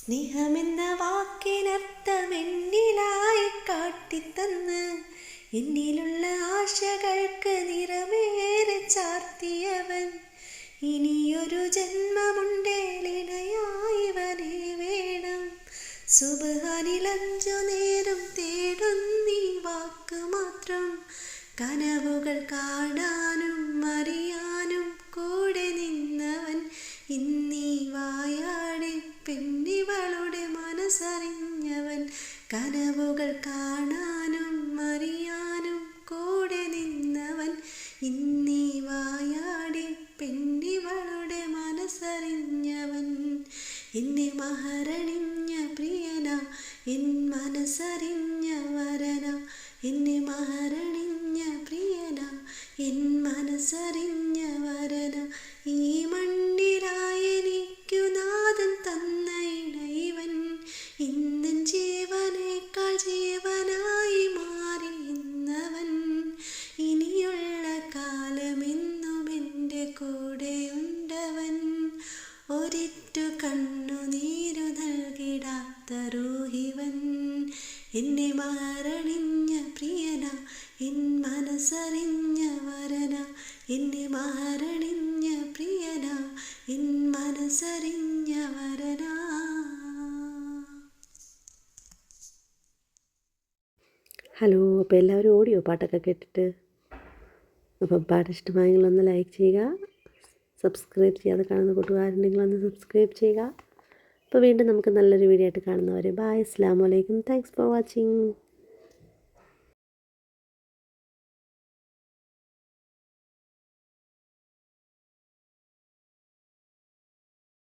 സ്നേഹമെന്ന വാക്കിനർത്ഥം എന്നിലായി കാട്ടിത്തന്ന് എന്നിലുള്ള ആശകൾക്ക് നിറമേറെ ചാർത്തിയവൻ. ഇനിയൊരു ജന്മമുണ്ടേലിണയായവനെ വേണം. സുബ്ഹാനിലഞ്ചു നേരം തേടുന്നീ വാക്ക് മാത്രം. കനവുകൾ കാണാനും അറിയാനും കൂടെ നിന്നവൻ. ഇന്നീ വായാടി പെണ്ണിവളുടെ മനസ്സറിഞ്ഞവൻ. കനവുകൾ കാണാനും അറിയാനും കൂടെ നിന്നവൻ. ഇന്നീ വായാടി പെണ്ണിവളുടെ മനസ്സറിഞ്ഞവൻ. എന്നെ മഹറണിഞ്ഞ പ്രിയന, എൻ മനസ്സറിഞ്ഞ വരന. എന്നെ മഹറണിഞ്ഞ പ്രിയന, എൻ മനസ്സറിഞ്ഞ വരന. ഈ മണ്ണിലായെനിക്കു നാഥൻ തന്ന ഇണയിവൻ. ഇന്നൻ ജീവനേക്കാൾ ജീവനായി മാറി ഇന്നവൻ. ഇനിയുള്ള കാലമെന്നും എൻ്റെ കൂടെയുണ്ടവൻ. ഒരിറ്റു കണ്ണുനീരു നൽകിടാത്ത റൂഹിവൻ. എന്നെ മഹറണിഞ്ഞ പ്രിയന, എൻ മനസ്സറിഞ്ഞ വരന. എന്നെ മഹറണിഞ്ഞ പ്രിയന, എൻ മനസ്സറിഞ്ഞ വരന. ഹലോ, അപ്പോൾ എല്ലാവരും ഓടിയോ പാട്ടൊക്കെ കേട്ടിട്ട്? അപ്പം പാട്ട് ഇഷ്ടമായെങ്കിൽ ഒന്ന് ലൈക്ക് ചെയ്യുക. സബ്സ്ക്രൈബ് ചെയ്യാതെ കാണുന്ന കൂട്ടുകാരുണ്ടെങ്കിൽ ഒന്ന് സബ്സ്ക്രൈബ് ചെയ്യുക. അപ്പോൾ വീണ്ടും നമുക്ക് നല്ലൊരു വീഡിയോ ആയിട്ട് കാണുന്നവരെ ബായ്. അസ്സലാമു അലൈക്കും. Thanks for watching.